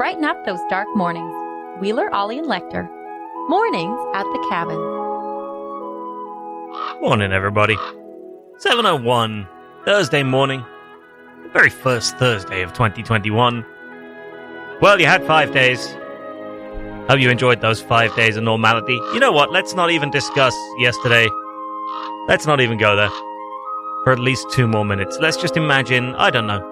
brighten up those dark mornings. Wheeler, Ollie, and Lecter. Mornings at the Cabin. Morning, everybody. 7:01, Thursday morning. The very first Thursday of 2021. Well, you had 5 days. Hope you enjoyed those 5 days of normality. You know what? Let's not even discuss yesterday. Let's not even go there for at least 2 more minutes. Let's just imagine, I don't know,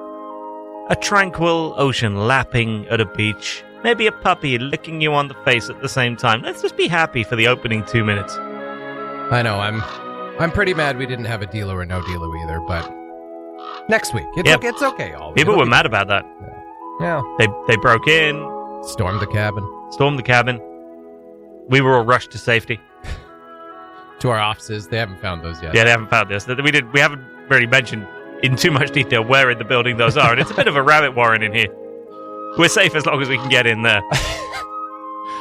a tranquil ocean lapping at a beach. Maybe a puppy licking you on the face at the same time. Let's just be happy for the opening 2 minutes. I know, I'm pretty mad we didn't have a dealer or no dealer either, but next week. It's okay, all. People were mad about that. Yeah. They broke in. Stormed the cabin. We were all rushed to safety. To our offices. They haven't found those yet. Yeah, they haven't found this. We haven't really mentioned in too much detail where in the building those are, and it's a bit of a rabbit warren in here. We're safe as long as we can get in there.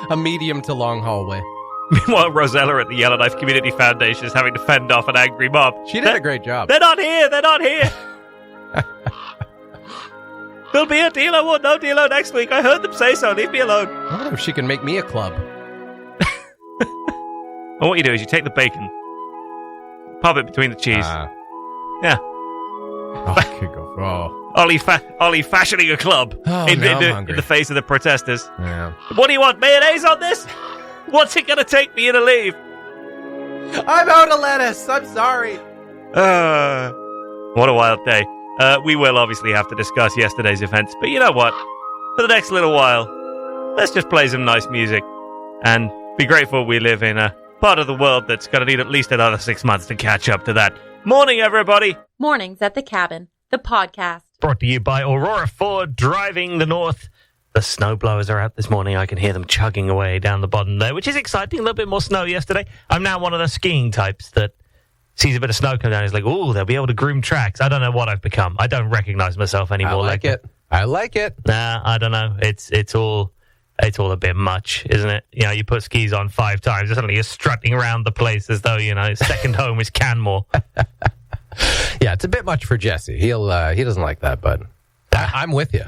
A medium to long hallway. Meanwhile, Rosella at the Yellowknife Community Foundation is having to fend off an angry mob. She did a great job. They're not here! There'll be a dealer or no dealer next week. I heard them say so. Leave me alone. I wonder if she can make me a club. And what you do is you take the bacon, pop it between the cheese. Yeah. Oh, I could go. Oh. Ollie fashioning a club in the face of the protesters. Yeah. What do you want? Mayonnaise on this? What's it going to take me to leave? I'm out of lettuce. I'm sorry. What a wild day. We will obviously have to discuss yesterday's events, but you know what? For the next little while, let's just play some nice music and be grateful we live in a part of the world that's going to need at least another 6 months to catch up to that. Morning, everybody. Mornings at the Cabin, the podcast. Brought to you by Aurora Ford, driving the north. The snowblowers are out this morning. I can hear them chugging away down the bottom there, which is exciting. A little bit more snow yesterday. I'm now one of the skiing types that sees a bit of snow come down. He's like, ooh, they'll be able to groom tracks. I don't know what I've become. I don't recognize myself anymore. I like it. Nah, I don't know. It's all a bit much, isn't it? You know, you put skis on 5 times, suddenly you're strutting around the place as though, you know, second home is Canmore. Yeah, it's a bit much for Jesse. He doesn't like that, but I'm with you.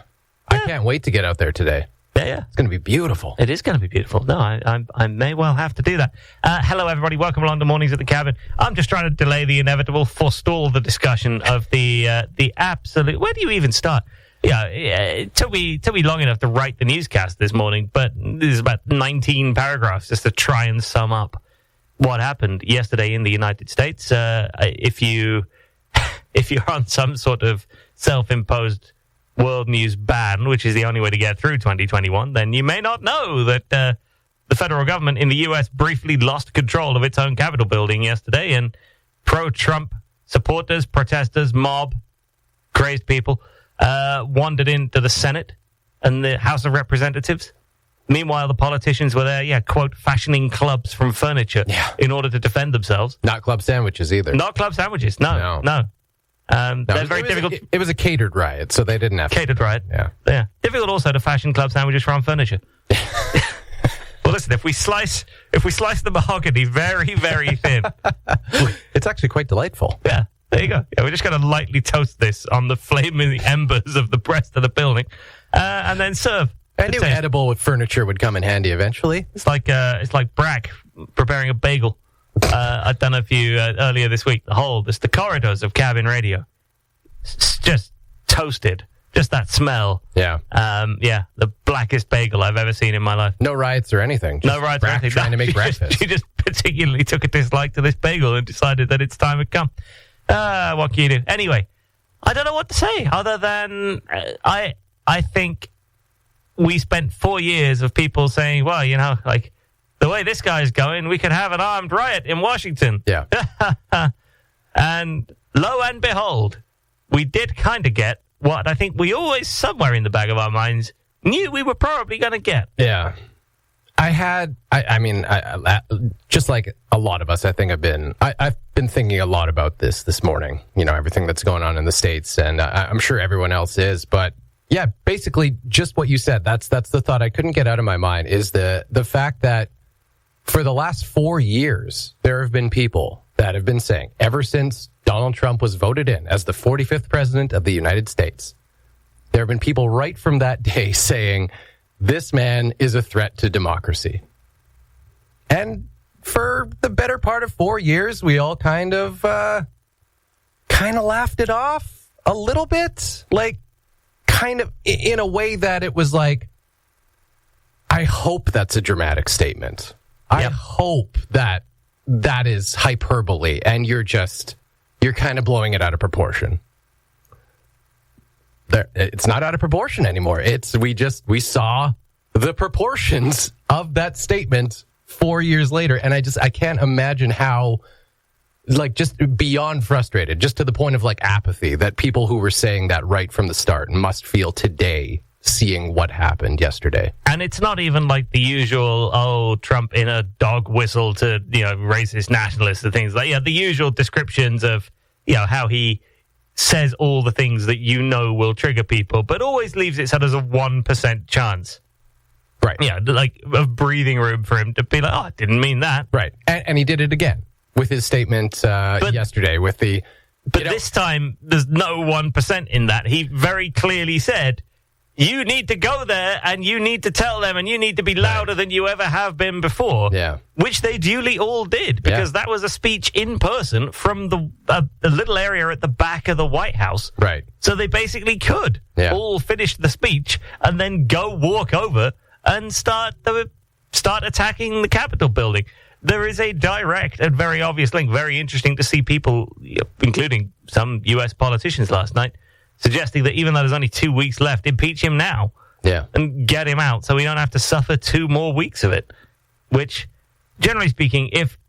I can't wait to get out there today. Yeah. It's going to be beautiful. It is going to be beautiful. No, I may well have to do that. Hello, everybody. Welcome along to Mornings at the Cabin. I'm just trying to delay the inevitable, forestall the discussion of the absolute... Where do you even start? Yeah, it took me long enough to write the newscast this morning, but there's about 19 paragraphs just to try and sum up what happened yesterday in the United States. If you're on some sort of self-imposed world news ban, which is the only way to get through 2021, then you may not know that the federal government in the U.S. briefly lost control of its own Capitol building yesterday, and pro-Trump supporters, protesters, mob, crazed people wandered into the Senate and the House of Representatives. Meanwhile, the politicians were there, quote, fashioning clubs from furniture in order to defend themselves. Not club sandwiches either. Not club sandwiches, no. Very difficult. It was a catered riot, so they didn't have catered riot. Yeah. Difficult also to fashion club sandwiches from furniture. Well, listen, if we slice the mahogany very, very thin, it's actually quite delightful. Yeah, there you go. Yeah, we're just going to lightly toast this on the flaming embers of the breast of the building, and then serve. I knew edible furniture would come in handy eventually. It's like Brack preparing a bagel. I don't know if you earlier this week the corridors of cabin radio, just toasted, just that smell. Yeah. The blackest bagel I've ever seen in my life. No riots or anything. No riots or anything. Trying to make breakfast. She just particularly took a dislike to this bagel and decided that it's time had come. What can you do? Anyway, I don't know what to say other than I think we spent 4 years of people saying, well, you know, like, the way this guy's going, we could have an armed riot in Washington. Yeah. And lo and behold, we did kind of get what I think we always, somewhere in the back of our minds, knew we were probably going to get. Yeah. I mean, just like a lot of us, I think I've been thinking a lot about this morning, you know, everything that's going on in the States, and I'm sure everyone else is, but yeah, basically just what you said, that's the thought I couldn't get out of my mind, is the fact that for the last 4 years, there have been people that have been saying, ever since Donald Trump was voted in as the 45th president of the United States, there have been people right from that day saying, this man is a threat to democracy. And for the better part of 4 years, we all kind of laughed it off a little bit. Like, kind of in a way that it was like, I hope that's a dramatic statement. I hope that is hyperbole and you're kind of blowing it out of proportion. It's not out of proportion anymore. We saw the proportions of that statement 4 years later. And I can't imagine how, like, just beyond frustrated, just to the point of like apathy that people who were saying that right from the start must feel today, seeing what happened yesterday. And it's not even like the usual, Trump in a dog whistle to, racist nationalists and things like, the usual descriptions of, how he says all the things that will trigger people, but always leaves it as a 1% chance. Right. Yeah, like of breathing room for him to be like, I didn't mean that. Right. And he did it again with his statement yesterday with the... But this time, there's no 1% in that. He very clearly said, you need to go there and you need to tell them and you need to be louder than you ever have been before. Yeah. Which they duly all did, because that was a speech in person from the little area at the back of the White House. Right. So they basically could all finish the speech and then go walk over and start attacking the Capitol building. There is a direct and very obvious link. Very interesting to see people, including some U.S. politicians last night, suggesting that even though there's only 2 weeks left, impeach him now and get him out so we don't have to suffer 2 more weeks of it. Which, generally speaking, if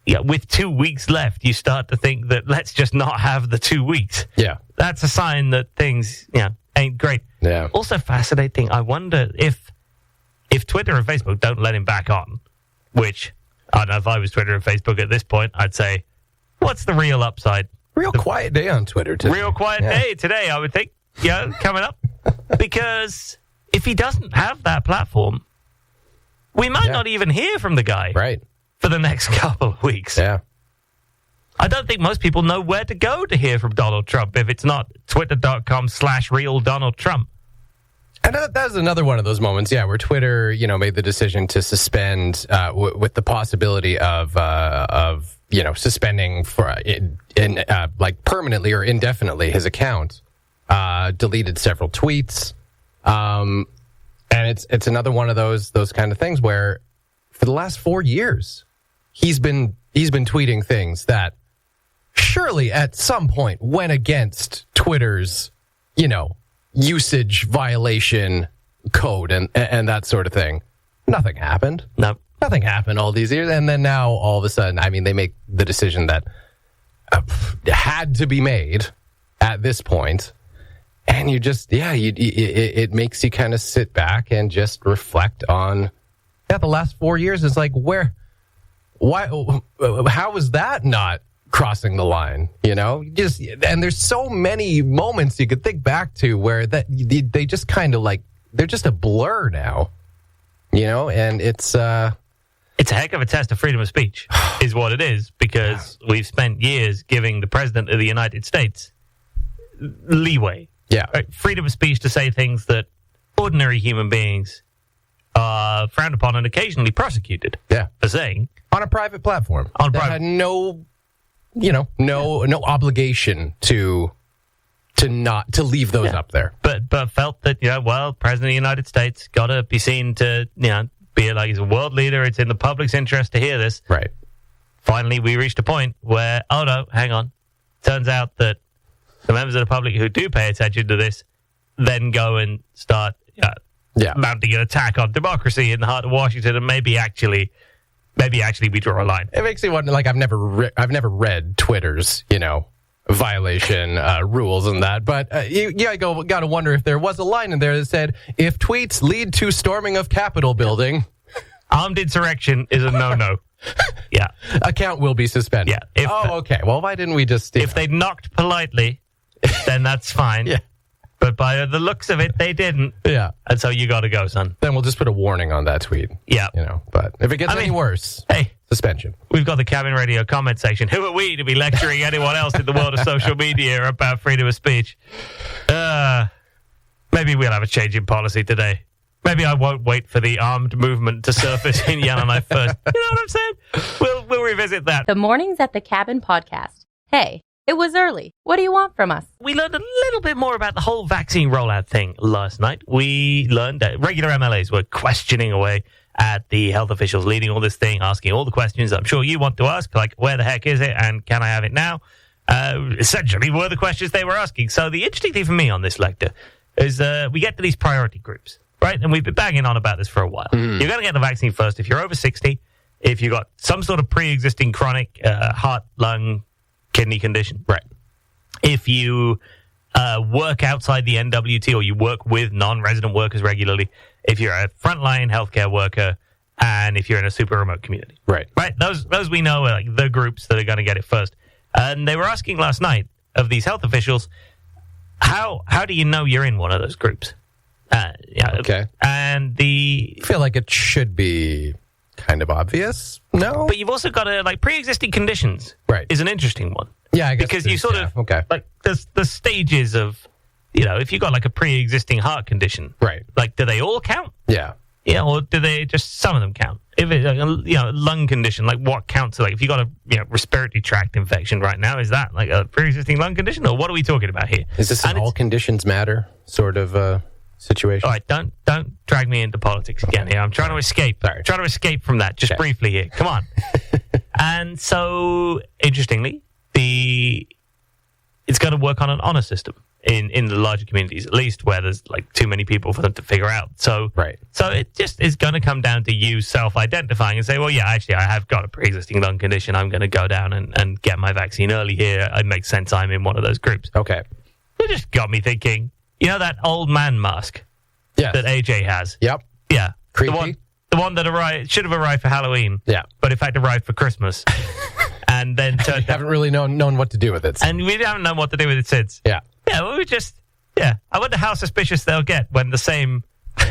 with 2 weeks left, you start to think that let's just not have the 2 weeks. Yeah. That's a sign that things ain't great. Yeah. Also fascinating, I wonder if Twitter and Facebook don't let him back on, which, I don't know, if I was Twitter and Facebook at this point, I'd say, what's the real upside? Real quiet day on Twitter today. Real quiet day today, I would think, coming up. Because if he doesn't have that platform, we might not even hear from the guy for the next couple of weeks. Yeah. I don't think most people know where to go to hear from Donald Trump if it's not twitter.com/real-Donald-Trump. And that was another one of those moments, where Twitter, made the decision to suspend with the possibility of suspending for like permanently or indefinitely his account. Deleted several tweets, and it's another one of those kind of things where for the last 4 years he's been tweeting things that surely at some point went against Twitter's usage violation code and that sort of thing. Nothing happened. No. Nothing happened all these years. And then now all of a sudden, they make the decision that had to be made at this point. And you just, it makes you kind of sit back and just reflect on, the last 4 years. It's like, how was that not crossing the line, and there's so many moments you could think back to where that they just kind of like, they're just a blur now, and it's a heck of a test of freedom of speech is what it is, because we've spent years giving the president of the United States leeway. Yeah. Right? Freedom of speech to say things that ordinary human beings are frowned upon and occasionally prosecuted for saying. On a private platform. Had no obligation to leave those up there. But felt that, President of the United States got to be seen to, be like he's a world leader. It's in the public's interest to hear this. Right. Finally, we reached a point where, oh no, hang on. Turns out that the members of the public who do pay attention to this then go and start mounting an attack on democracy in the heart of Washington, and maybe actually we draw a line. It makes me wonder, like, I've never read Twitter's, violation rules and that, but got to wonder if there was a line in there that said, if tweets lead to storming of Capitol building, armed insurrection is a no-no. Yeah. Account will be suspended. Yeah. Okay. Well, why didn't we just... If they knocked politely, then that's fine. Yeah. But by the looks of it, they didn't. Yeah. And so you got to go, son. Then we'll just put a warning on that tweet. Yeah. But if it gets any worse, suspension. We've got the Cabin Radio comment section. Who are we to be lecturing anyone else in the world of social media about freedom of speech? Maybe we'll have a change in policy today. Maybe I won't wait for the armed movement to surface in Yellowknife first. You know what I'm saying? We'll revisit that. The Mornings at the Cabin podcast. Hey, it was early. What do you want from us? We learned a little bit more about the whole vaccine rollout thing last night. We learned that regular MLAs were questioning away at the health officials leading all this thing, asking all the questions I'm sure you want to ask, like where the heck is it and can I have it now? Essentially were the questions they were asking. So the interesting thing for me on this lecture is we get to these priority groups, right? And we've been banging on about this for a while. You're going to get the vaccine first if you're over 60, if you've got some sort of pre-existing chronic heart, lung, kidney condition. Right. If you work outside the NWT or you work with non-resident workers regularly, if you're a frontline healthcare worker, and if you're in a super remote community. Right. Right? Those we know are like the groups that are going to get it first. And they were asking last night of these health officials, how do you know you're in one of those groups? Okay. And I feel like it should be kind of obvious. No? But you've also got pre-existing conditions. Right. Is an interesting one. Yeah, I guess. Because you sort of, like, there's the stages of, if you've got like a pre-existing heart condition. Right. Like, do they all count? Yeah. Yeah, or do they just some of them count? If it's a lung condition, like what counts? Like if you got a respiratory tract infection right now, is that like a pre-existing lung condition, or what are we talking about here? Is this an all conditions matter sort of situation? All right, don't drag me into politics again here. I'm trying to escape. Sorry. Trying to escape from that just briefly here. Come on. And so, interestingly, it's going to work on an honor system in the larger communities, at least where there's like too many people for them to figure out. So, So it just is going to come down to you self-identifying and say, well, yeah, actually, I have got a pre-existing lung condition. I'm going to go down and get my vaccine early here. It makes sense. I'm in one of those groups. Okay. It just got me thinking, that old man mask that AJ has? Yep. Yeah. Creepy. The one that should have arrived for Halloween. Yeah. But in fact arrived for Christmas. And then we haven't really known what to do with it since. And we haven't known what to do with it since. Yeah. Yeah, well, I wonder how suspicious they'll get when the same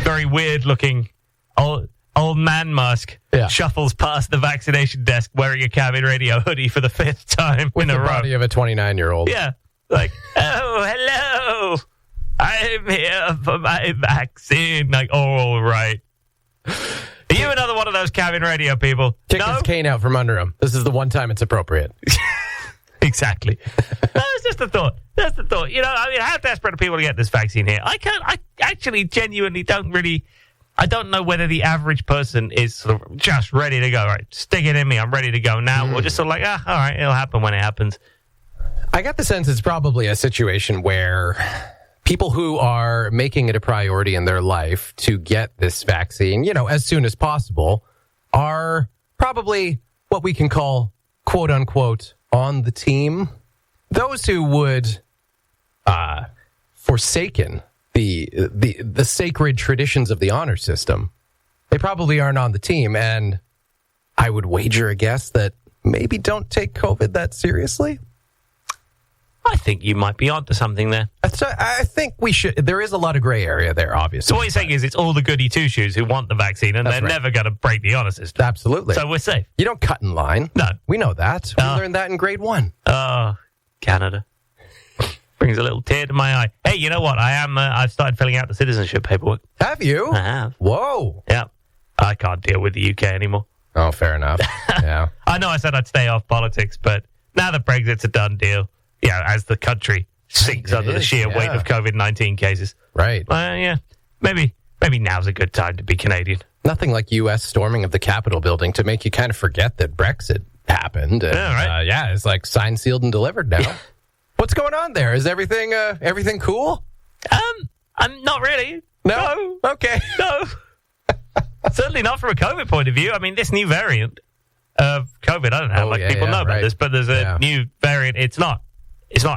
very weird-looking old man mask shuffles past the vaccination desk wearing a cabin radio hoodie for the 5th time with in a row. With the body of a 29-year-old. Yeah. Like, oh, hello. I'm here for my vaccine. Like, all right. Are you another one of those cabin radio people? Kick his cane out from under him. This is the one time it's appropriate. Exactly. That's just a thought. That's the thought. How desperate are people to get this vaccine here? I actually genuinely I don't know whether the average person is sort of just ready to go. Right, stick it in me. I'm ready to go now. Or just sort of like, all right, it'll happen when it happens. I got the sense it's probably a situation where people who are making it a priority in their life to get this vaccine, as soon as possible, are probably what we can call, quote unquote, on the team. Those who would forsaken the sacred traditions of the honor system, they probably aren't on the team. And I would wager a guess that maybe don't take COVID that seriously. I think you might be onto something there. I think we should. There is a lot of gray area there, obviously. So what you're saying is it's all the goody two-shoes who want the vaccine and they're never going to break the honor system. Absolutely. So we're safe. You don't cut in line. No. We know that. We learned that in grade 1. Oh, Canada. Brings a little tear to my eye. Hey, you know what? I've started filling out the citizenship paperwork. Have you? I have. Whoa. Yeah. I can't deal with the UK anymore. Oh, fair enough. Yeah. I know I said I'd stay off politics, but now that Brexit's a done deal, as the country sinks under the sheer weight of COVID-19 cases. Right. Maybe now's a good time to be Canadian. Nothing like U.S. storming of the Capitol building to make you kind of forget that Brexit happened. And, right. It's like signed, sealed, and delivered now. What's going on there? Is everything cool? I'm not really. No? Okay. No. Certainly not from a COVID point of view. I mean, this new variant of COVID, I don't know how people know about this, but there's a new variant. It's not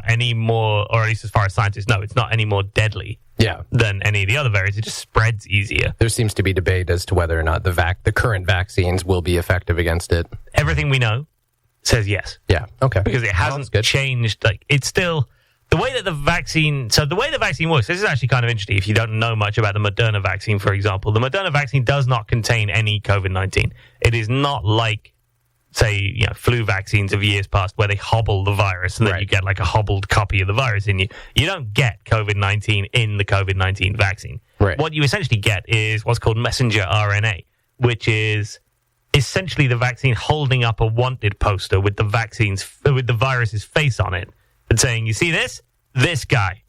any more, or at least as far as scientists know, it's not any more deadly than any of the other variants. It just spreads easier. There seems to be debate as to whether or not the current vaccines will be effective against it. Everything we know says yes. Yeah, okay. Because it hasn't changed. Like, it's still the way that the vaccine works. This is actually kind of interesting if you don't know much about the Moderna vaccine, for example. The Moderna vaccine does not contain any COVID-19. It is not like, say, flu vaccines of years past where they hobble the virus and then you get like a hobbled copy of the virus in you. You don't get COVID-19 in the COVID-19 vaccine. Right. What you essentially get is what's called messenger RNA, which is essentially the vaccine holding up a wanted poster with the virus's face on it and saying, you see this? This guy.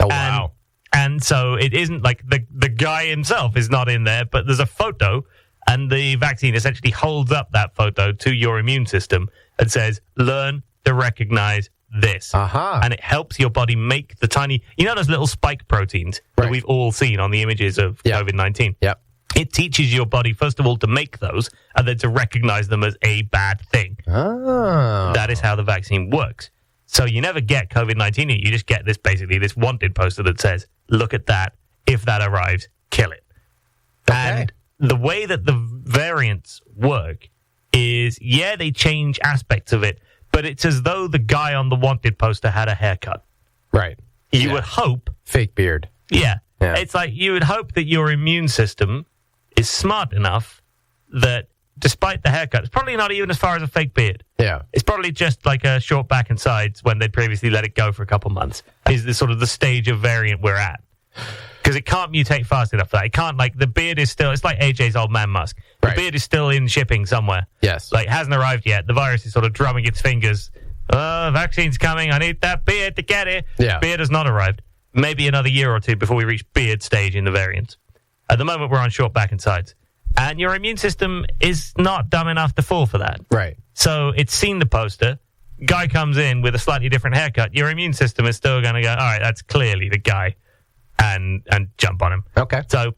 Oh, wow. And so it isn't like the guy himself is not in there, but there's a photo, and the vaccine essentially holds up that photo to your immune system and says, learn to recognize this. And it helps your body make the tiny, those little spike proteins that we've all seen on the images of COVID-19. Yep. It teaches your body, first of all, to make those, and then to recognize them as a bad thing. Oh. That is how the vaccine works. So you never get COVID-19, you just get this wanted poster that says, look at that. If that arrives, kill it. Okay. And the way that the variants work is, they change aspects of it, but it's as though the guy on the wanted poster had a haircut. Right. You would hope. Fake beard. Yeah. It's like you would hope that your immune system is smart enough that despite the haircut, it's probably not even as far as a fake beard. Yeah. It's probably just like a short back and sides when they'd previously let it go for a couple months. Is the sort of the stage of variant we're at. Because it can't mutate fast enough for that. It can't, the beard is still, it's like AJ's old man Musk. The beard is still in shipping somewhere. Yes. Hasn't arrived yet. The virus is sort of drumming its fingers. Vaccine's coming. I need that beard to get it. Yeah. Beard has not arrived. Maybe another year or two before we reach beard stage in the variants. At the moment, we're on short back and sides. And your immune system is not dumb enough to fall for that. Right. So it's seen the poster. Guy comes in with a slightly different haircut. Your immune system is still going to go, all right, that's clearly the guy, and jump on him. Okay. So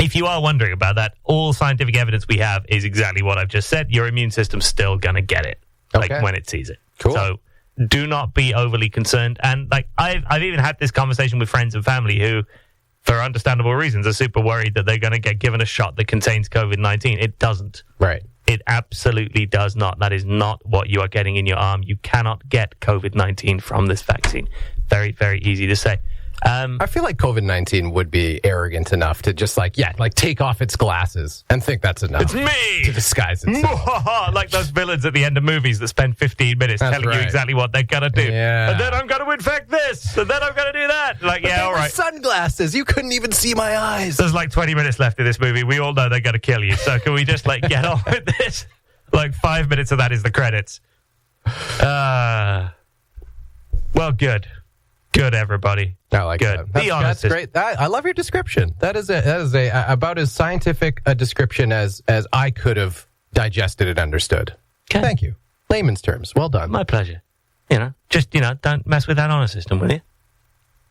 if you are wondering about that, all scientific evidence we have is exactly what I've just said. Your immune system's still going to get it, when it sees it. Cool. So do not be overly concerned. And I've even had this conversation with friends and family who, for understandable reasons, are super worried that they're going to get given a shot that contains COVID-19. It doesn't. Right. It absolutely does not. That is not what you are getting in your arm. You cannot get COVID-19 from this vaccine. Very, very easy to say. I feel like COVID-19 would be arrogant enough to just take off its glasses and think that's enough. It's me! To disguise itself. Like those villains at the end of movies that spend 15 minutes telling you exactly what they're going to do. Yeah. And then I'm going to infect this. And then I'm going to do that. All right. Sunglasses. You couldn't even see my eyes. There's 20 minutes left in this movie. We all know they're going to kill you. So can we just get on with this? 5 minutes of that is the credits. Well, good. Good, everybody. I like good. That. Be honest. That's great. I love your description. That is about as scientific a description as I could have digested and understood. Okay. Thank you. Layman's terms. Well done. My pleasure. Don't mess with that honor system, will you?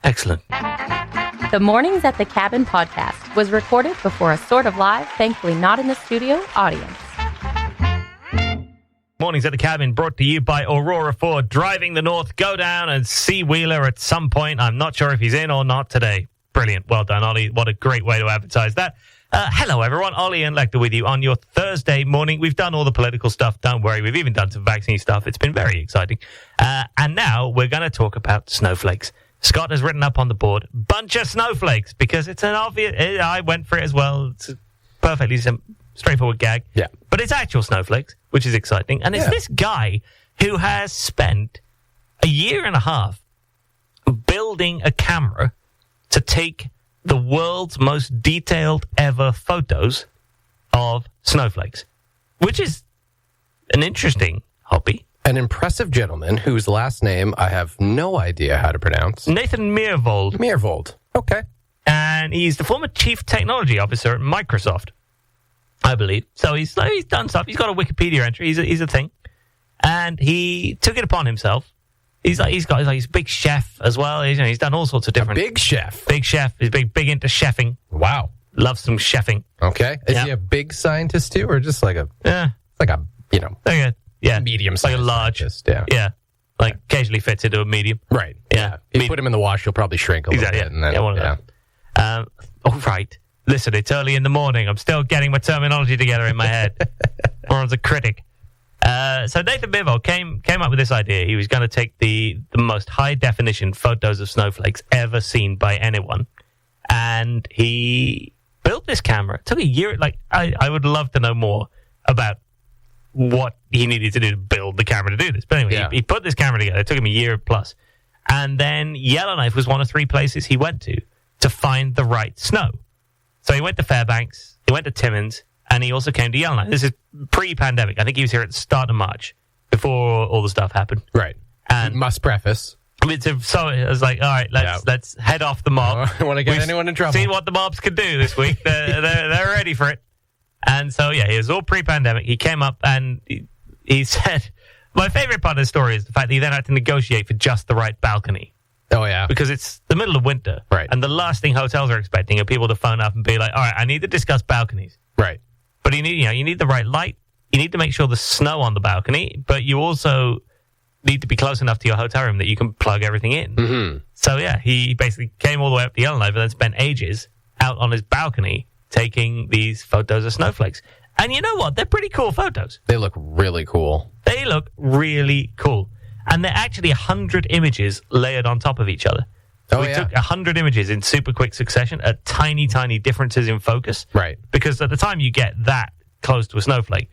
Excellent. The Mornings at the Cabin podcast was recorded before a sort of live, thankfully not in the studio, audience. Mornings at the Cabin brought to you by Aurora Ford. Driving the North, go down and see Wheeler at some point. I'm not sure if he's in or not today. Brilliant. Well done, Ollie. What a great way to advertise that. Hello, everyone. Ollie and Lecter with you on your Thursday morning. We've done all the political stuff. Don't worry. We've even done some vaccine stuff. It's been very exciting. And now we're going to talk about snowflakes. Scott has written up on the board, bunch of snowflakes, because it's an obvious... I went for it as well. It's a perfectly straightforward gag. Yeah. But it's actual snowflakes, which is exciting. And it's this guy who has spent a year and a half building a camera to take the world's most detailed ever photos of snowflakes, which is an interesting hobby. An impressive gentleman whose last name I have no idea how to pronounce. Nathan Myhrvold. Myhrvold. Okay. And he's the former chief technology officer at Microsoft, I believe. So he's done stuff. He's got a Wikipedia entry. He's a thing. And he took it upon himself. He's a big chef as well. He's done all sorts of different... A big chef. Big chef. He's big into chefing. Wow. Loves some chefing. Okay. Is he a big scientist too, or just like a... Yeah. Like a, medium-sized like a large scientist? Yeah. Occasionally fits into a medium. Right. Yeah. You put him in the wash, he'll probably shrink a little bit. And then, one of them. All right. Listen, it's early in the morning. I'm still getting my terminology together in my head. Or as a critic. So Nathan Myhrvold came up with this idea. He was going to take the most high-definition photos of snowflakes ever seen by anyone. And he built this camera. It took a year. I would love to know more about what he needed to do to build the camera to do this. But anyway, he put this camera together. It took him a year plus. And then Yellowknife was one of 3 places he went to to find the right snow. So he went to Fairbanks, he went to Timmins, and he also came to Yellowknife. This is pre-pandemic. I think he was here at the start of March, before all the stuff happened. Right. And must preface. So I was like, all right, let's head off the mob. I don't want to get anyone in trouble. See what the mobs can do this week. They're ready for it. And so, yeah, it was all pre-pandemic. He came up and he said, my favorite part of the story is the fact that he then had to negotiate for just the right balcony. Oh, yeah. Because it's the middle of winter. Right. And the last thing hotels are expecting are people to phone up and be like, all right, I need to discuss balconies. Right. But you need the right light. You need to make sure there's snow on the balcony, but you also need to be close enough to your hotel room that you can plug everything in. Mm-hmm. So, yeah, he basically came all the way up to Yellowknife and then spent ages out on his balcony taking these photos of snowflakes. And you know what? They're pretty cool photos. They look really cool. They look really cool. And they're actually 100 images layered on top of each other. So we took 100 images in super quick succession at tiny differences in focus. Right. Because at the time you get that close to a snowflake,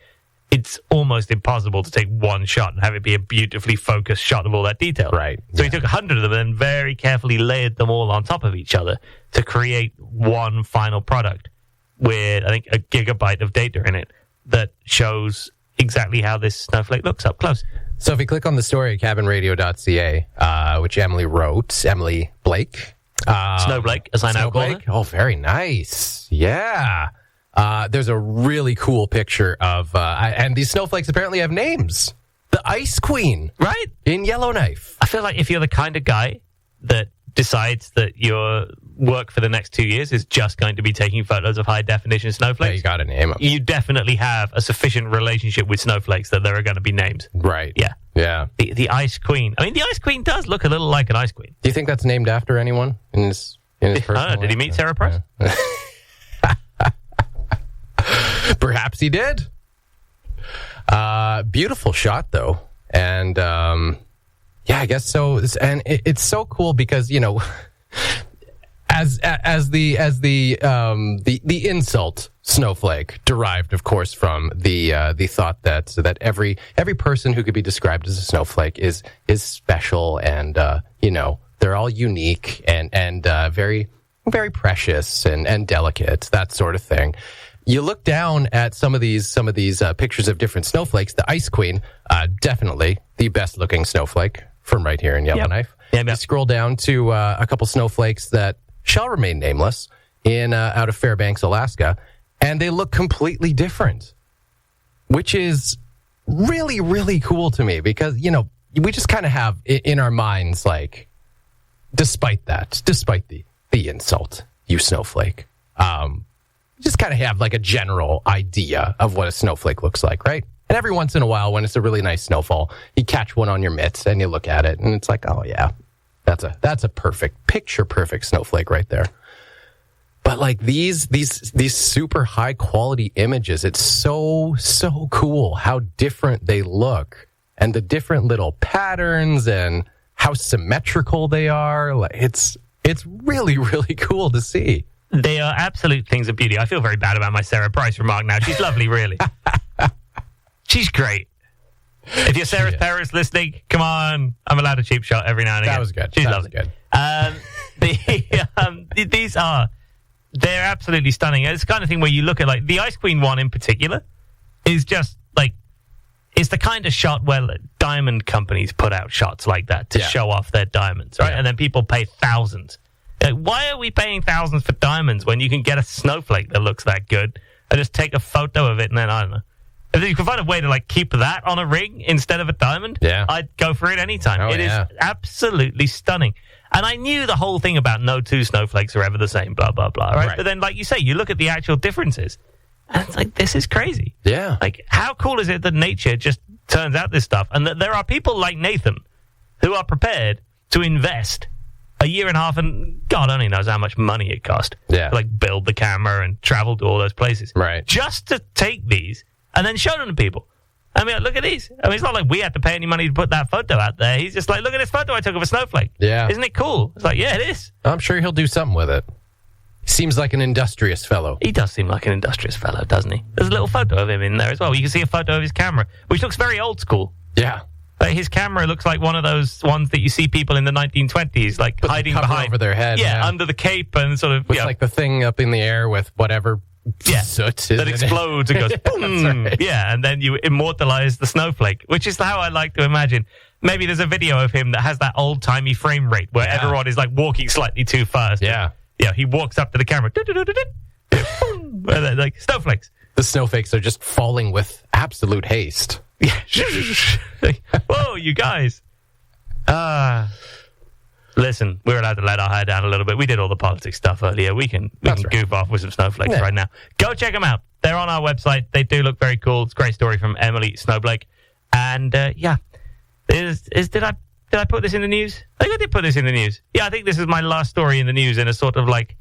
it's almost impossible to take one shot and have it be a beautifully focused shot of all that detail. Right. So he took 100 of them and very carefully layered them all on top of each other to create one final product with, I think, a gigabyte of data in it that shows exactly how this snowflake looks up close. So if you click on the story at cabinradio.ca, which Emily wrote, Emily Blake. Snowblake, as I now call her. Oh, very nice. Yeah. There's a really cool picture of, and these snowflakes apparently have names. The Ice Queen. Right. In Yellowknife. I feel like if you're the kind of guy that decides that your work for the next 2 years is just going to be taking photos of high definition snowflakes, Yeah, you got to name them. you definitely have a sufficient relationship with snowflakes that there are going to be names. Right. Yeah. Yeah. The Ice Queen. I mean, the Ice Queen does look a little like an ice queen. Do you think that's named after anyone in his personal I don't know. Did he meet Sarah Price? Yeah. Perhaps he did. Beautiful shot, though. And, yeah, I guess so. And it's so cool because, you know, as the insult snowflake derived, of course, from the thought that every person who could be described as a snowflake is special and, you know, they're all unique and very, very precious and delicate, that sort of thing. You look down at some of these pictures of different snowflakes. The Ice Queen, definitely the best looking snowflake from right here in Yellowknife. Yep. You scroll down to a couple snowflakes that shall remain nameless in out of Fairbanks, Alaska, and they look completely different, which is really, really cool to me because, you know, we just kind of have in our minds, like, despite the insult, you snowflake, just kind of have like a general idea of what a snowflake looks like, right? And every once in a while, when it's a really nice snowfall, you catch one on your mitts and you look at it and it's like, oh yeah, that's a picture perfect snowflake right there. But like these super high quality images, it's so cool how different they look and the different little patterns and how symmetrical they are. Like it's really, really cool to see. They are absolute things of beauty. I feel very bad about my Sarah Price remark now. She's lovely, really. She's great. If you're Sarah Paris listening, come on. I'm allowed a cheap shot every now and again. That was good. She's that lovely. Was good. They're absolutely stunning. It's the kind of thing where you look at, like, the Ice Queen one in particular is just, like, it's the kind of shot where diamond companies put out shots like that to show off their diamonds, right? Yeah. And then people pay thousands. Like, why are we paying thousands for diamonds when you can get a snowflake that looks that good and just take a photo of it and then, I don't know. If you can find a way to, like, keep that on a ring instead of a diamond, I'd go for it anytime. It is absolutely stunning. And I knew the whole thing about no two snowflakes are ever the same, blah, blah, blah, right? But then, like you say, you look at the actual differences, and it's like, this is crazy. Yeah. Like, how cool is it that nature just turns out this stuff? And that there are people like Nathan who are prepared to invest a year and a half, and God only knows how much money it cost to, like, build the camera and travel to all those places. Right. Just to take these and then show them to people. I mean, look at these. I mean, it's not like we had to pay any money to put that photo out there. He's just like, look at this photo I took of a snowflake. Yeah. Isn't it cool? It's like, yeah, it is. I'm sure he'll do something with it. Seems like an industrious fellow. He does seem like an industrious fellow, doesn't he? There's a little photo of him in there as well. You can see a photo of his camera, which looks very old school. Yeah. His camera looks like one of those ones that you see people in the 1920s, like Put the hiding cover behind over their head. Yeah, under the cape and sort of with like the thing up in the air with whatever soot is that explodes and goes boom. Right. Yeah, and then you immortalize the snowflake, which is how I like to imagine. Maybe there's a video of him that has that old-timey frame rate where everyone is like walking slightly too fast. Yeah. Yeah, he walks up to the camera. Like snowflakes. The snowflakes are just falling with absolute haste. Yeah. Whoa, you guys. Listen, we're allowed to let our hair down a little bit. We did all the politics stuff earlier. We can goof off with some snowflakes right now. Go check them out. They're on our website. They do look very cool. It's a great story from Emily Snowblake. And did I put this in the news? I think I did put this in the news. Yeah, I think this is my last story in the news in a sort of like,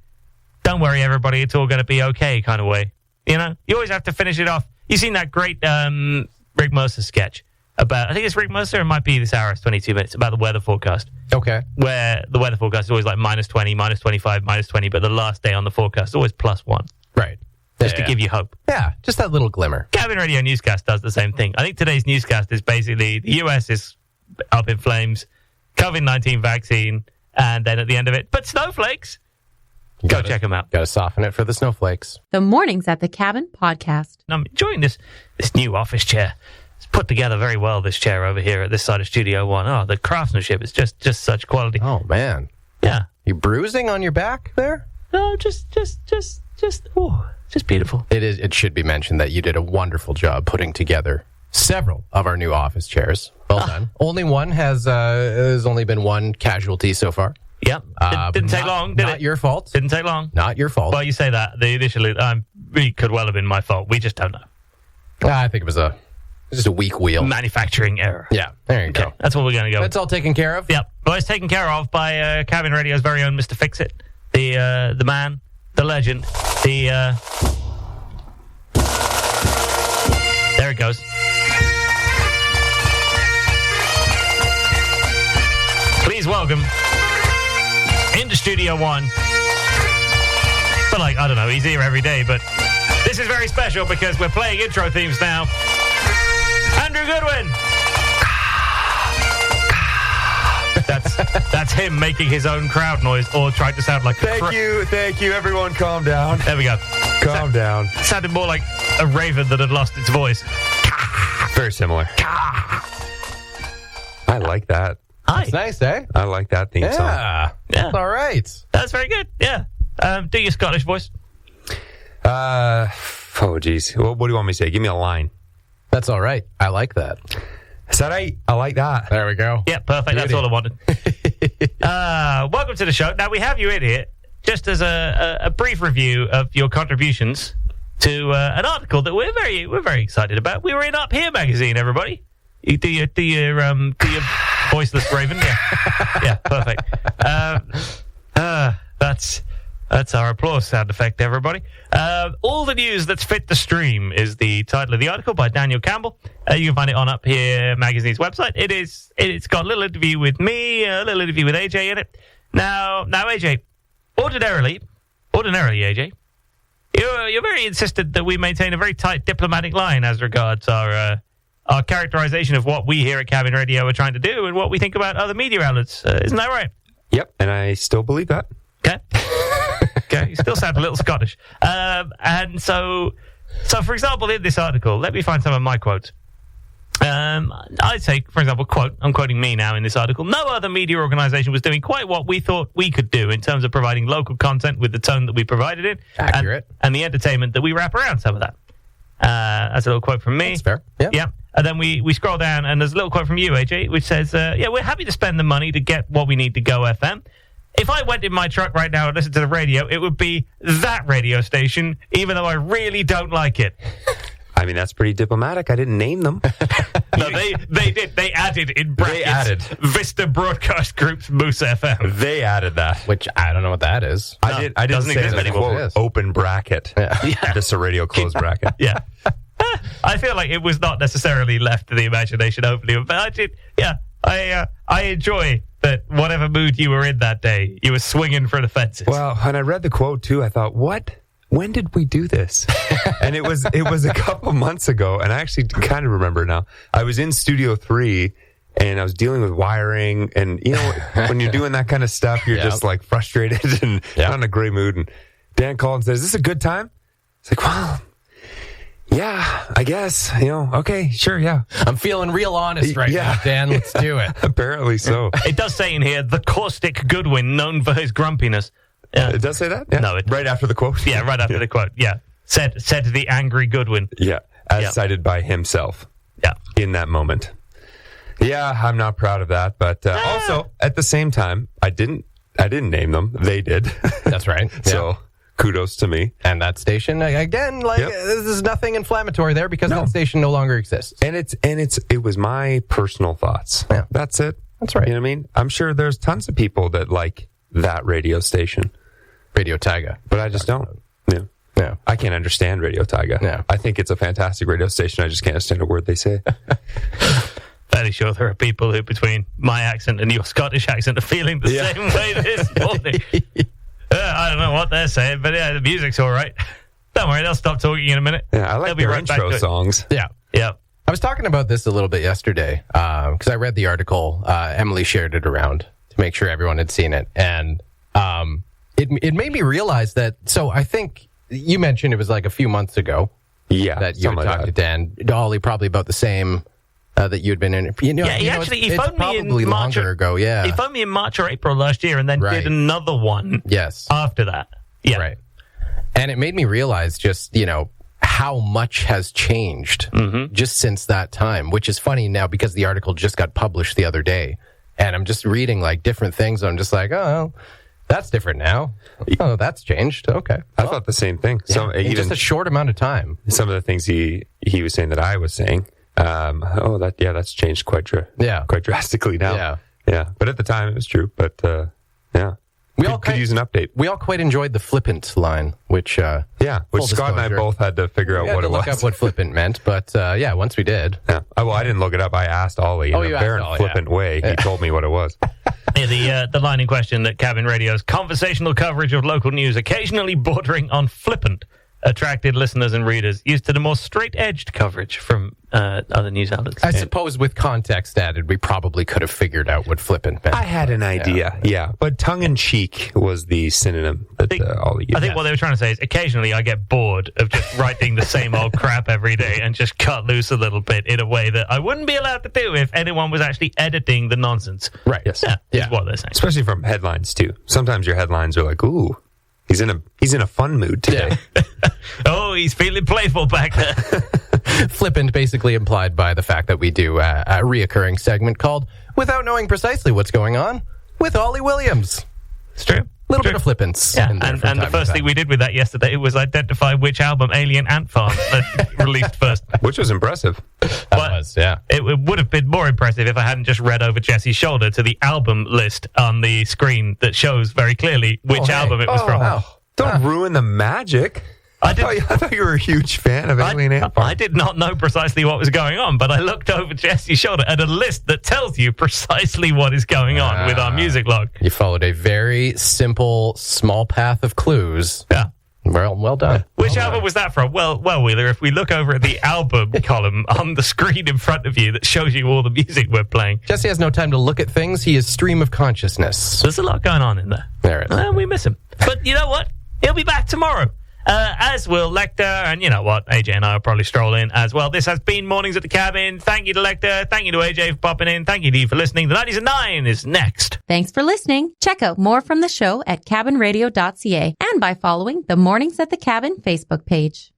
don't worry, everybody, it's all going to be okay kind of way. You know, you always have to finish it off. You've seen that great Rick Mercer sketch about, I think it's Rick Mercer, it might be This Hour, it's 22 minutes, about the weather forecast. Okay. Where the weather forecast is always like -20, -25, -20, but the last day on the forecast is always +1. Right. Just to give you hope. Yeah, just that little glimmer. Cabin Radio Newscast does the same thing. I think today's newscast is basically the US is up in flames, COVID-19 vaccine, and then at the end of it, but snowflakes. Go check them out. Got to soften it for the snowflakes. The Mornings at the Cabin podcast. I'm enjoying this new office chair. It's put together very well, this chair over here at this side of Studio One. Oh, the craftsmanship is just such quality. Oh, man. Yeah. You bruising on your back there? No, just beautiful. It is. It should be mentioned that you did a wonderful job putting together several of our new office chairs. Well done. Only one has only been one casualty so far. Yep. Didn't take long, did it? Not your fault. Didn't take long. Not your fault. Well, you say that. Initially, it could well have been my fault. We just don't know. I think it was just a weak wheel. Manufacturing error. Yeah, there you go. That's what we're going to go That's all taken care of? Yep. Well, it's taken care of by Cabin Radio's very own Mr. Fix-It. The man, the legend, there it goes. Please welcome into Studio One. But like, I don't know, he's here every day, but this is very special because we're playing intro themes now. Andrew Goodwin. That's him making his own crowd noise or trying to sound like Thank you, everyone. Calm down. There we go. Calm down. It sounded more like a raven that had lost its voice. Very similar. I like that. Hi. It's nice, eh? I like that theme song. Yeah. That's all right. That's very good. Yeah. Do your Scottish voice. Oh, geez. What do you want me to say? Give me a line. That's all right. I like that. Is that right? I like that. There we go. Yeah, perfect. That's all I wanted. Welcome to the show. Now, we have you in here just as a brief review of your contributions to an article that we're very excited about. We were in Up Here magazine, everybody. You do your voiceless raven. Yeah, perfect. That's our applause sound effect, everybody. All the news that's fit to stream is the title of the article by Daniel Campbell. You can find it on Up Here magazine's website. It's got a little interview with me, a little interview with AJ in it. Now AJ, ordinarily AJ, you're very insistent that we maintain a very tight diplomatic line as regards our characterization of what we here at Cabin Radio are trying to do and what we think about other media outlets. Isn't that right? Yep, and I still believe that. Okay. Okay, you still sound a little Scottish. And so for example, in this article, let me find some of my quotes. I'd say, for example, I'm quoting me now in this article, no other media organization was doing quite what we thought we could do in terms of providing local content with the tone that we provided it. Accurate. And the entertainment that we wrap around some of that. That's a little quote from me. That's fair. Yeah. And then we scroll down and there's a little quote from you, AJ, which says, we're happy to spend the money to get what we need to Go FM. If I went in my truck right now and listened to the radio, it would be that radio station, even though I really don't like it. I mean, that's pretty diplomatic. I didn't name them. No, they did. They added in brackets Vista Broadcast Group's Moose FM. They added that. Which I don't know what that is. I didn't say exist the anymore. quote, open bracket. Yeah. Just a radio closed bracket. Yeah. I feel like it was not necessarily left to the imagination openly, but I did. Yeah, I enjoy that whatever mood you were in that day, you were swinging for the fences. Well, when I read the quote too, I thought, what? When did we do this? And it was a couple months ago, and I actually kind of remember now. I was in Studio 3, and I was dealing with wiring, and when you're doing that kind of stuff, you're just like frustrated and not in a great mood. And Dan called and said, "Is this a good time?" It's like, well, yeah, I guess, okay, sure, yeah. I'm feeling real honest right now, Dan. Let's do it. Apparently so. It does say in here, the caustic Goodwin, known for his grumpiness. It does say that? Yeah. No, right after the quote? Yeah, right after the quote, yeah. Said the angry Goodwin. Yeah, as cited by himself. Yeah. In that moment. Yeah, I'm not proud of that, but also, at the same time, I didn't name them. They did. That's right. So, kudos to me. And that station, again, this is nothing inflammatory there because that station no longer exists. And it was my personal thoughts. Yeah. That's it. That's right. You know what I mean? I'm sure there's tons of people that like that radio station. Radio Taiga. But I just don't. Yeah. Yeah. I can't understand Radio Taiga. Yeah. I think it's a fantastic radio station. I just can't understand a word they say. Fairly sure there are people who, between my accent and your Scottish accent, are feeling the same way this morning. I don't know what they're saying, but the music's all right. Don't worry, they'll stop talking in a minute. Yeah, I like their intro songs. Yeah. Yeah. I was talking about this a little bit yesterday because I read the article. Emily shared it around to make sure everyone had seen it. And it made me realize that, so I think you mentioned it was like a few months ago that you had talked to Dan Dolly probably about the same that you'd been in. He phoned me in March ago. Yeah, he phoned me in March or April last year, and then did another one. Yes, after that. Yeah, right. And it made me realize just how much has changed just since that time. Which is funny now because the article just got published the other day, and I'm just reading like different things. I'm just like, oh, that's different now. Oh, that's changed. Okay, I thought the same thing. Yeah, So in even just a short amount of time. Some of the things he was saying that I was saying. That's changed quite drastically now. Yeah. But at the time it was true. But we could use an update. We all quite enjoyed the flippant line, which Scott and I both had to figure out what it was. Look up what flippant meant, but once we did. Yeah. Well, I didn't look it up. I asked Ollie in a very flippant way. He told me what it was. The line in question that Cabin Radio's conversational coverage of local news, occasionally bordering on flippant, attracted listeners and readers used to the more straight-edged coverage from other news outlets. I suppose with context added, we probably could have figured out what flippant meant. I had an idea, but tongue-in-cheek was the synonym that Ollie used. I think what they were trying to say is occasionally I get bored of just writing the same old crap every day and just cut loose a little bit in a way that I wouldn't be allowed to do if anyone was actually editing the nonsense. Right. Yes. Yeah. Is what they're saying. Especially from headlines, too. Sometimes your headlines are like, ooh, he's in a fun mood today. Yeah. Oh, he's feeling playful back there. Flippant basically implied by the fact that we do a reoccurring segment called Without Knowing Precisely What's Going On with Ollie Williams. It's true. A little bit of flippance. Yeah, and the first thing we did with that yesterday was identify which album Alien Ant Farm had released first. Which was impressive. It would have been more impressive if I hadn't just read over Jesse's shoulder to the album list on the screen that shows very clearly which album it was from. Wow. Don't ruin the magic. I thought you were a huge fan of Alien Ant Farm. I did not know precisely what was going on, but I looked over Jesse's shoulder at a list that tells you precisely what is going on with our music log. You followed a very simple, small path of clues. Yeah. Well done. Which album was that from? Well, Wheeler, if we look over at the album column on the screen in front of you that shows you all the music we're playing. Jesse has no time to look at things. He is stream of consciousness. There's a lot going on in there. There it is. We miss him. But you know what? He'll be back tomorrow. As will Lecter, and you know what? AJ and I will probably stroll in as well. This has been Mornings at the Cabin. Thank you to Lecter. Thank you to AJ for popping in. Thank you to you for listening. The 90s at 9 is next. Thanks for listening. Check out more from the show at cabinradio.ca and by following the Mornings at the Cabin Facebook page.